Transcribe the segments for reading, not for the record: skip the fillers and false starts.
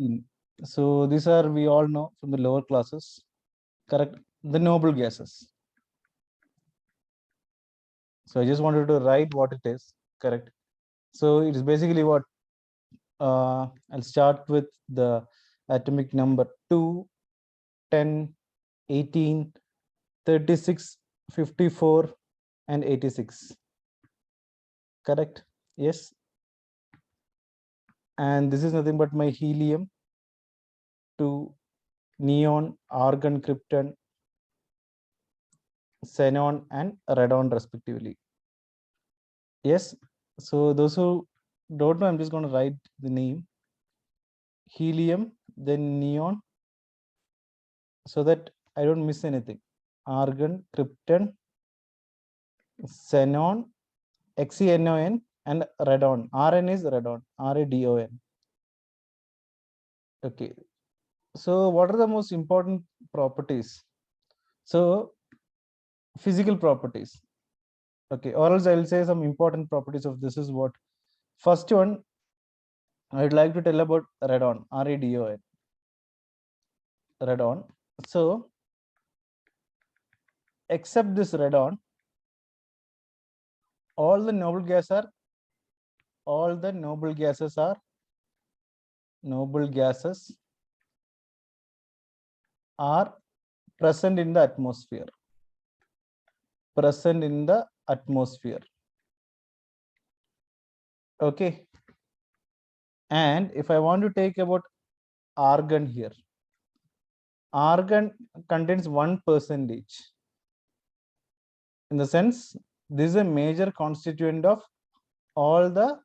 in. So these are, we all know from the lower classes, correct? The noble gases. So I just wanted to write what it is, correct? So it is basically what, I'll start with the atomic number 2, 10, 18, 36, 54, and 86. Correct? Yes. And this is nothing but my helium, 2, neon, argon, krypton, xenon, and radon respectively. Yes. So those who don't know, I'm just going to write the name. Helium, then neon, so that I don't miss anything. Argon, krypton, xenon, xenon, and radon. Rn is radon, radon. Okay. So what are the most important properties? So physical properties. Okay, or else I will say some important properties of this is what. First one, I would like to tell about radon, radon. Radon. So except this radon, all the noble gases are present in the atmosphere. Okay. And if I want to take about argon here, argon contains 1%. In the sense, this is a major constituent of all the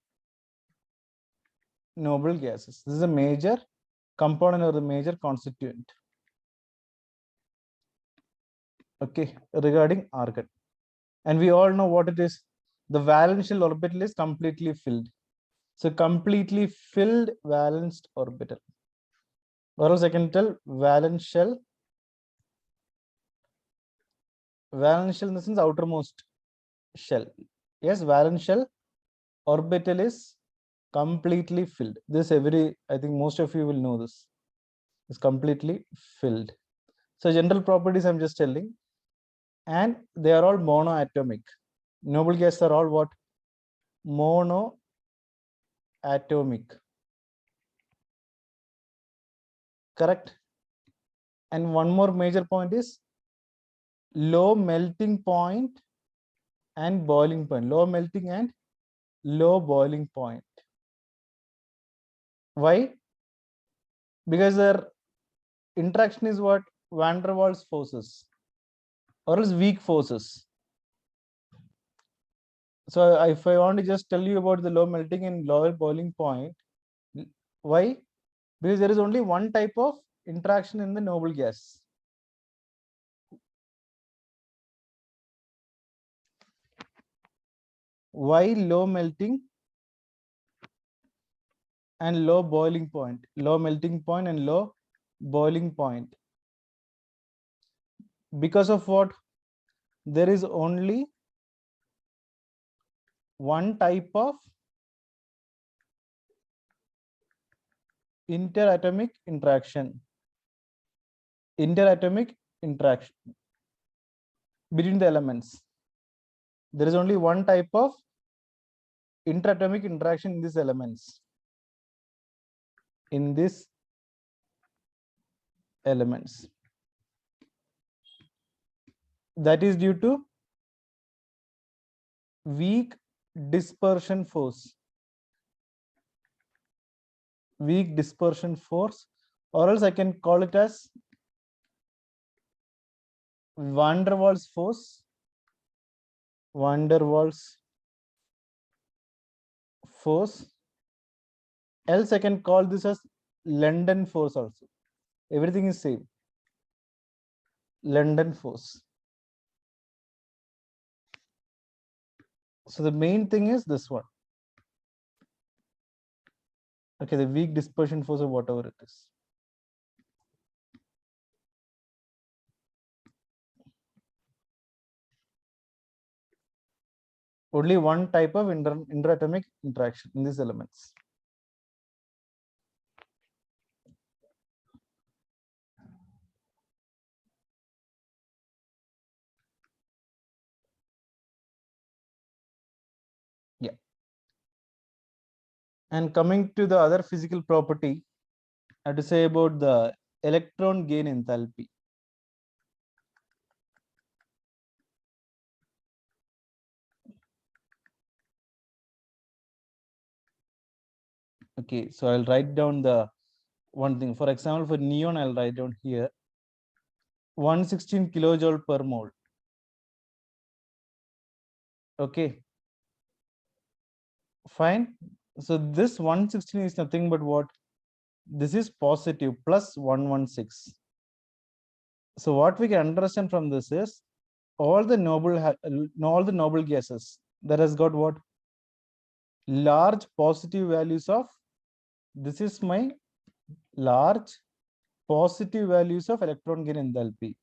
noble gases. This is a major component or the major constituent. Okay, regarding argon. And we all know what it is. The valence shell orbital is completely filled. So completely filled valenced orbital. Or else I can tell valence shell. Valence shell in the sense outermost shell. Yes, valence shell orbital is completely filled. This I think most of you will know this. Is completely filled. So general properties I'm just telling. And they are all monoatomic. Noble gases are all what? Monoatomic. Correct? And one more major point is low melting point and boiling point. Low melting and low boiling point. Why? Because their interaction is what? Van der Waals forces or else weak forces. So if I want to just tell you about the low melting and low boiling point, why? Because there is only one type of interaction in the noble gas. Why low melting and low boiling point? Low melting point and low boiling point. Because of what? There is only one type of interatomic interaction. Interatomic interaction between the elements. There is only one type of interatomic interaction in these elements. That is due to weak dispersion force. Weak dispersion force, or else I can call it as Van der Waals force. Van der Waals force. Else I can call this as London force also. Everything is same. London force. So the main thing is this one. Okay, the weak dispersion force or whatever it is. Only one type of interatomic interaction in these elements. And coming to the other physical property, I have to say about the electron gain enthalpy. Okay, so I'll write down the one thing. For example, for neon, I'll write down here 116 kilojoule per mole. Okay, fine. So this 116 is nothing but what? This is positive plus 116. So what we can understand from this is all the noble gases that has got what? Large positive values of, this is my large positive values of electron gain enthalpy.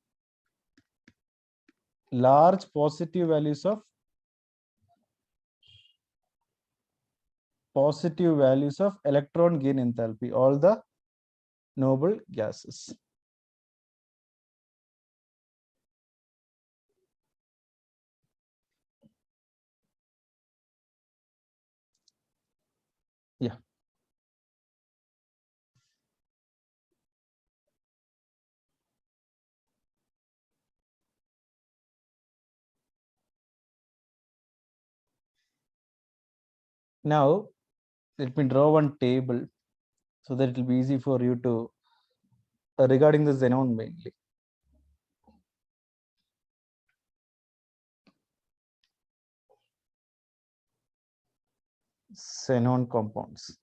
Large positive values of electron gain enthalpy, all the noble gases. Yeah. Now, let me draw one table so that it will be easy for you to, regarding the xenon mainly. Xenon compounds.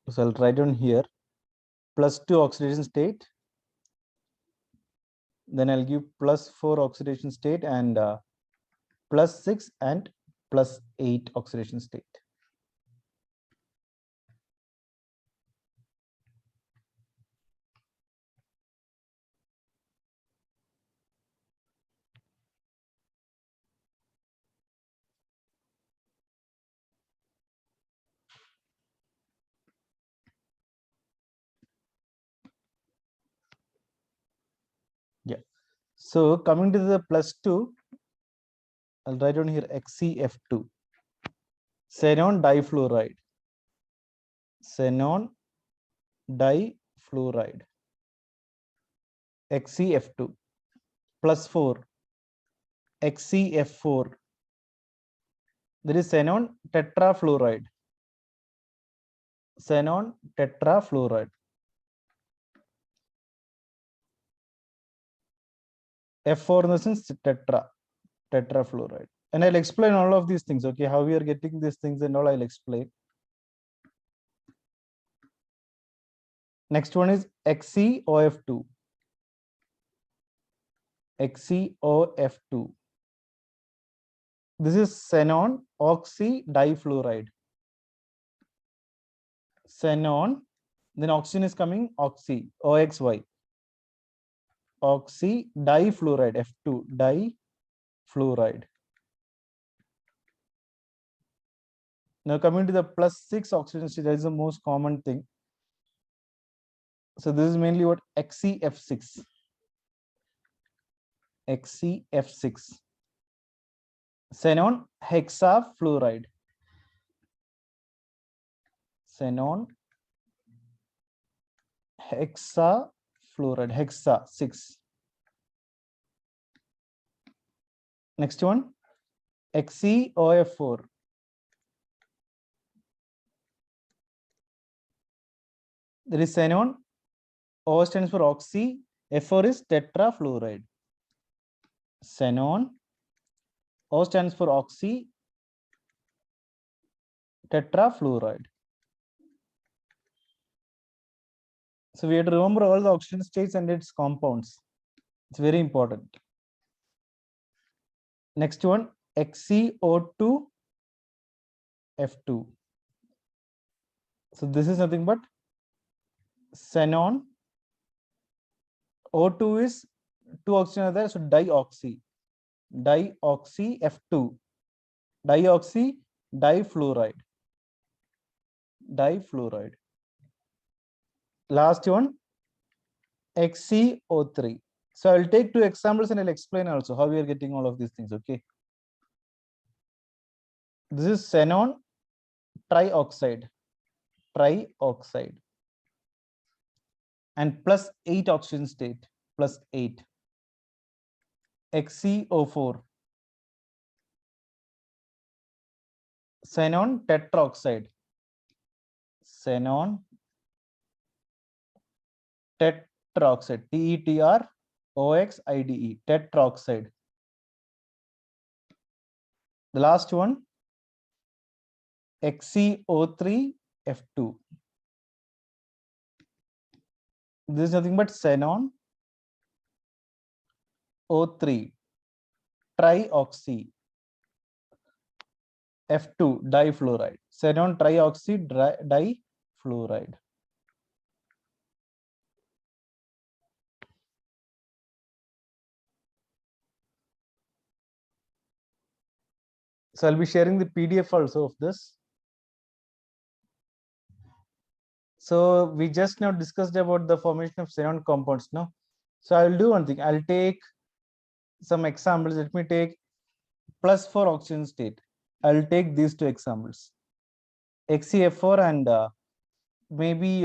So I'll write down here +2 oxidation state. Then I'll give +4 oxidation state and +6 and +8 oxidation state. Yeah. So coming to the +2, I'll write down here XeF2. Xenon difluoride. Xenon difluoride. XeF2. +4. XeF4. There is xenon tetrafluoride. Xenon tetrafluoride. F4 in the sense tetrafluoride. And I'll explain all of these things, okay? How we are getting these things and all I'll explain. Next one is XeOF2. XeOF2. This is xenon oxydifluoride. Xenon, then oxygen is coming, oxy, OXY. Oxydifluoride, F2, difluoride. Now coming to the +6 oxygen state, that is the most common thing. So this is mainly what? XeF6. XeF6. Xenon hexafluoride. Xenon hexafluoride, hexa 6. Next one, XeOF4. There is xenon. O stands for oxy. F4 is tetrafluoride. Xenon. O stands for oxy. Tetrafluoride. So we have to remember all the oxygen states and its compounds. It's very important. Next one, XeO2 F2. So this is nothing but xenon. O2 is two oxygen are there, so dioxy. Dioxy F2. Dioxy difluoride. Difluoride. Last one, XeO3. So I'll take two examples and I'll explain also how we are getting all of these things. Okay. This is xenon trioxide. Trioxide. And plus 8 oxygen state. Plus 8. XeO4. Xenon tetroxide. Xenon tetroxide. TETROXIDE. Tetroxide. The last one, XeO3 F2. This is nothing but xenon O3 trioxy F2 difluoride. Xenon trioxy difluoride. So I'll be sharing the PDF also of this. So we just now discussed about the formation of xenon compounds. No, so I will do one thing. I'll take some examples. Let me take +4 oxygen state. I'll take these two examples, XeF4 and maybe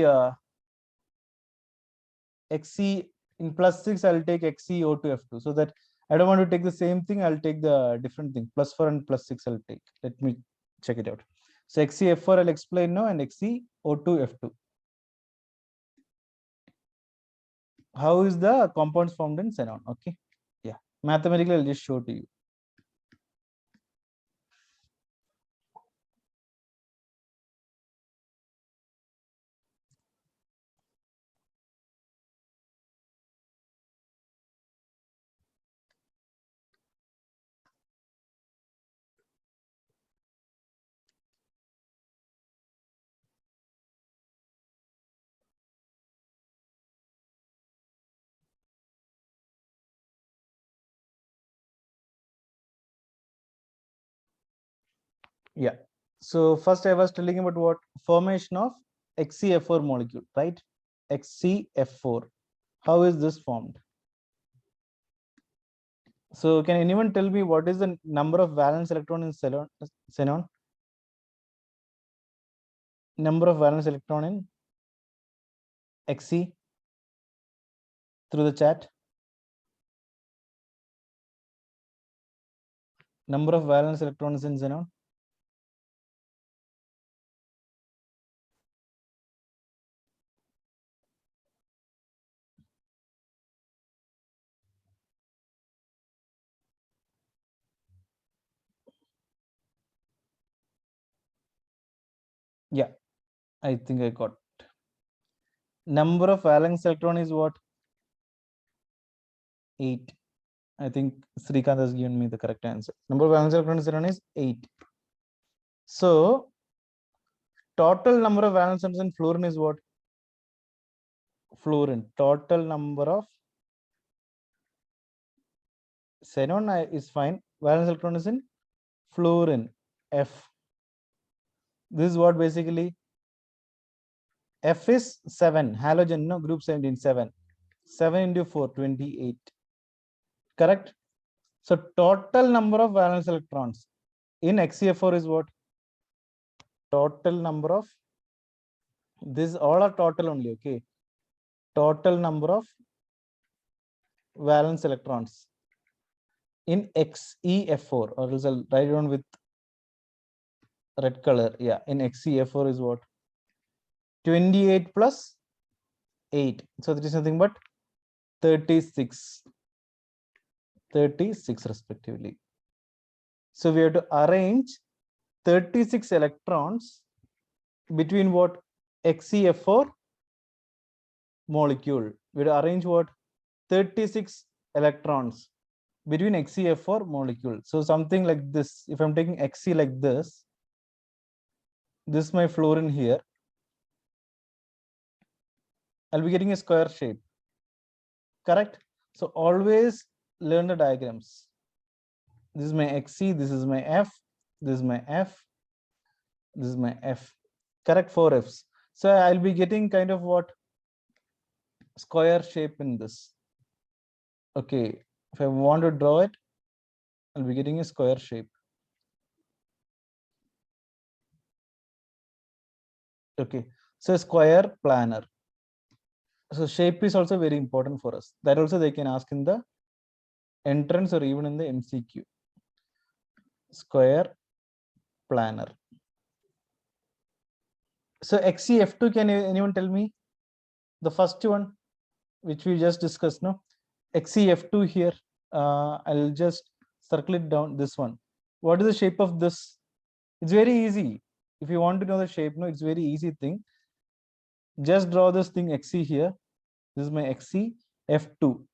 Xe in +6. I'll take XeO2F2, so that I don't want to take the same thing. I'll take the different thing. +4 and +6 I'll take. Let me check it out. So XeF4 I'll explain now, and XeO2F2. How is the compounds formed in xenon? Okay, yeah, mathematically I'll just show to you. Yeah, so first I was telling about what formation of XeF4 molecule, right? XeF4. How is this formed? So can anyone tell me what is the number of valence electron in xenon? Number of valence electron in Xe through the chat. Number of valence electrons in xenon. Yeah, I think I got. Number of valence electron is what? 8. I think Srikanth has given me the correct answer. Number of valence electrons in xenon is 8. So total number of valence atoms in fluorine is what? Fluorine. Total number of xenon is fine. Valence electron is in fluorine. F. This is what basically. F is 7. Halogen, no, group 17, 7. 7 into 4, 28. Correct? So total number of valence electrons in XeF4 is what? Total number of, this all are total only, okay? Total number of valence electrons in XeF4, or else I'll write it down with red color. Yeah, in XeF4 is what? 28 plus 8. So that is nothing but 36 respectively. So we have to arrange 36 electrons between what? XeF4 molecule. We have to arrange what? 36 electrons between XeF4 molecule. So something like this. If I'm taking Xe like this is my fluorine here. I'll be getting a square shape. Correct? So always learn the diagrams. This is my Xe, this is my F, this is my F, this is my F. Correct? 4 Fs. So I'll be getting kind of what? Square shape in this. Okay. If I want to draw it, I'll be getting a square shape. Okay. So square planar. So shape is also very important for us. That also they can ask in the entrance or even in the MCQ. Square planar. So XeF2, can anyone tell me? The first one, which we just discussed, no? XeF2 here. I'll just circle it down, this one. What is the shape of this? It's very easy. If you want to know the shape, no, it's very easy thing. Just draw this thing Xe here. This is my Xe, F2.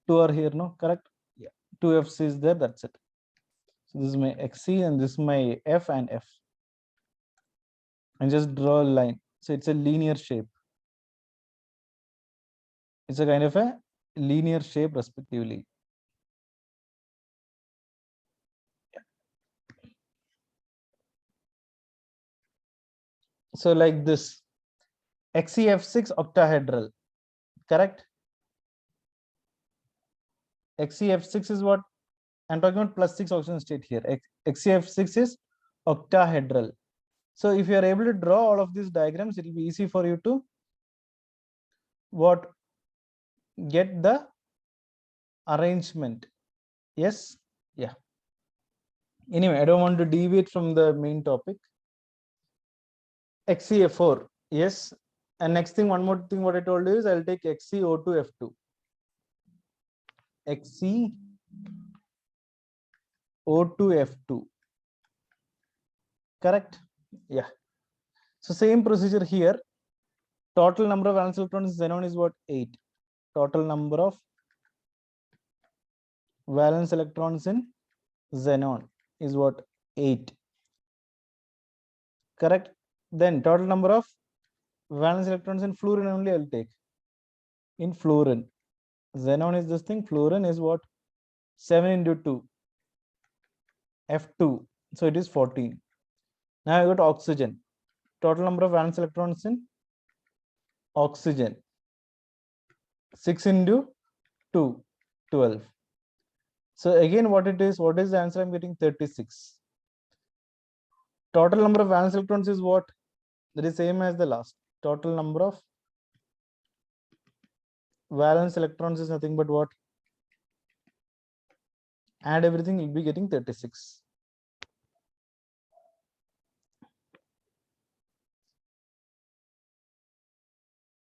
2 are here, no? Correct? Yeah. 2 F's is there, that's it. So this is my Xe and this is my F and F. And just draw a line. So it's a linear shape. It's a kind of a linear shape respectively. So like this, XeF6 octahedral, correct? XeF6 is what? I'm talking about +6 oxygen state here. XeF6 is octahedral. So if you are able to draw all of these diagrams, it will be easy for you to what? Get the arrangement. Yes? Yeah. Anyway, I don't want to deviate from the main topic. XeF4, yes. And next thing, one more thing, what I told you is I'll take XeO2F2. XeO2F2. Correct? Yeah. So same procedure here. Total number of valence electrons in xenon is what? 8. Total number of valence electrons in xenon is what? 8. Correct? Then total number of valence electrons in fluorine only I'll take. In fluorine. Xenon is this thing. Fluorine is what? 7 into 2. F2. So it is 14. Now I got oxygen. Total number of valence electrons in oxygen. 6 into 2. 12. So again, what it is? What is the answer? I'm getting 36. Total number of valence electrons is what? That is same as the last. Total number of valence electrons is nothing but what? Add everything, you'll be getting 36.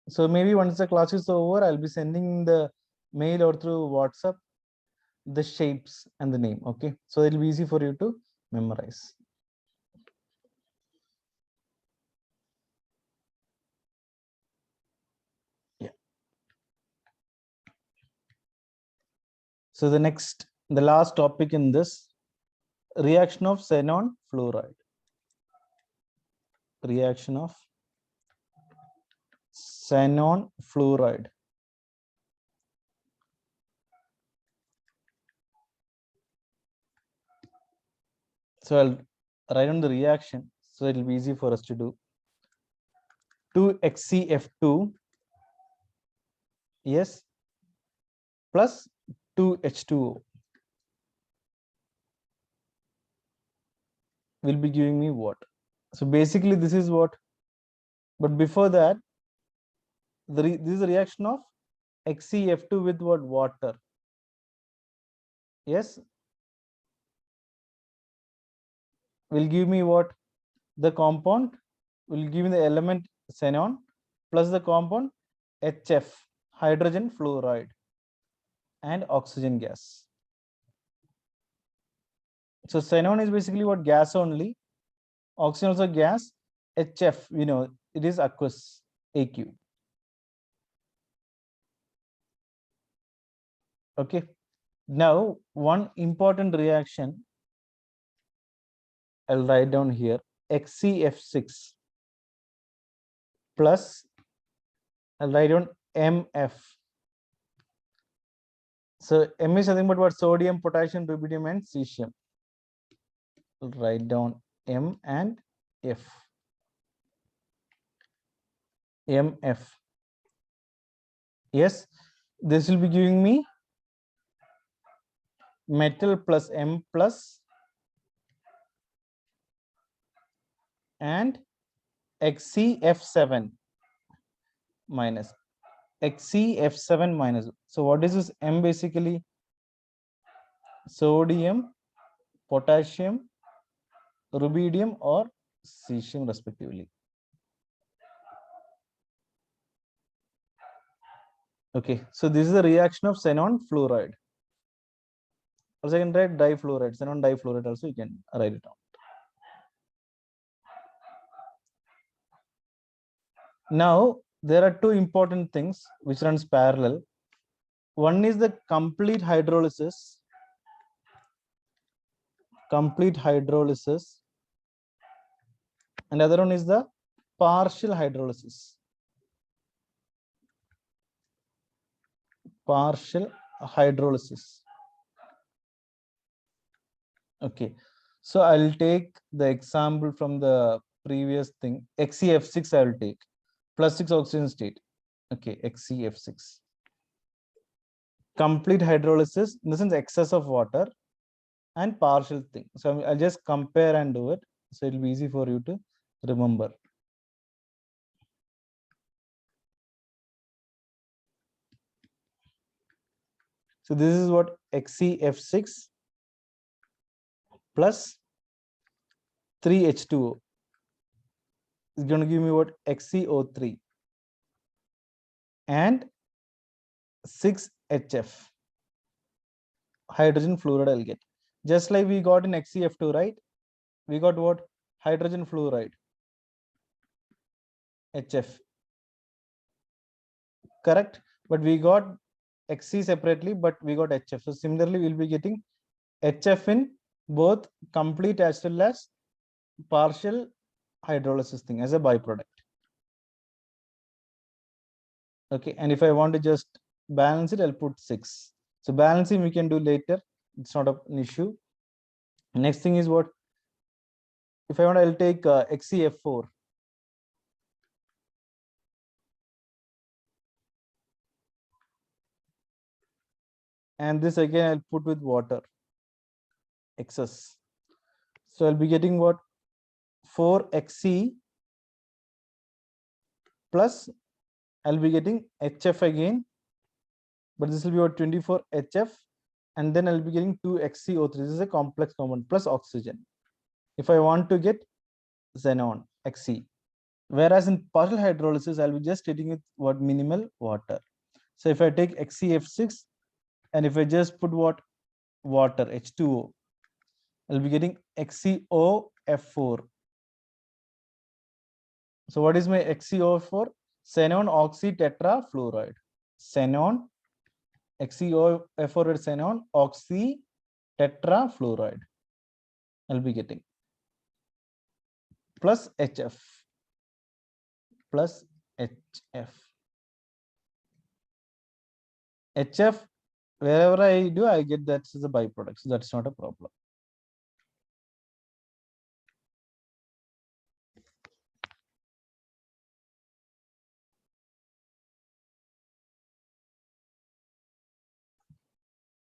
So maybe once the class is over, I'll be sending the mail or through WhatsApp the shapes and the name. Okay, so it'll be easy for you to memorize. Yeah. So the last topic in this, reaction of xenon fluoride. Reaction of xenon fluoride. So I'll write on the reaction, so it'll be easy for us to do. 2XeF2, yes, plus 2H2O will be giving me what? So basically this is what, but before that, this is the reaction of XeF2 with what? Water. Yes, will give me what? The compound will give me the element xenon plus the compound HF, hydrogen fluoride, and oxygen gas. So xenon is basically what? Gas only. Oxygen also gas. HF, we know it is aqueous, AQ. Okay. Now, one important reaction I'll write down here, XCF6 plus, I'll write down MF. So M is nothing but what? Sodium, potassium, rubidium, and cesium. I'll write down M and F. MF. Yes, this will be giving me metal plus M plus and XCF7 minus. XCF7 minus. So what is this? M basically sodium, potassium, rubidium, or cesium respectively. Okay, so this is the reaction of xenon fluoride. Also, you can write difluoride, xenon difluoride also you can write it down. Now, there are two important things which runs parallel. One is the complete hydrolysis, and the other one is the partial hydrolysis. Okay, so I'll take the example from the previous thing. XCF6 I will take, plus 6 oxygen state. Okay, XCF6. Complete hydrolysis, in the sense excess of water, and partial thing. So I'll just compare and do it. So it'll be easy for you to remember. So this is what XCF6 plus 3H2O is going to give me what? XCO3 and 6HF, hydrogen fluoride I'll get. Just like we got in XCF2, right? We got what? Hydrogen fluoride, HF. Correct? But we got XC separately, but we got HF. So similarly, we'll be getting HF in both complete as well as partial hydrolysis thing as a byproduct. Okay, and if I want to just balance it, I'll put 6. So balancing we can do later. It's not an issue. Next thing is what? If I want, I'll take XCF4. And this again, I'll put with water, excess. So I'll be getting what? 4XC plus I'll be getting HF again, but this will be what? 24HF, and then I'll be getting 2XCO3. This is a complex compound plus oxygen. If I want to get xenon, Xc. Whereas in partial hydrolysis, I'll be just treating it what? Minimal water. So if I take XCF6 and if I just put what? Water, H2O, I'll be getting XCOF4. So what is my XCOF4? Xenon oxy tetrafluoride. Xenon, XCOF4 is xenon oxy tetrafluoride. I'll be getting plus HF. Plus HF. HF, wherever I do, I get that as a byproduct. So that's not a problem.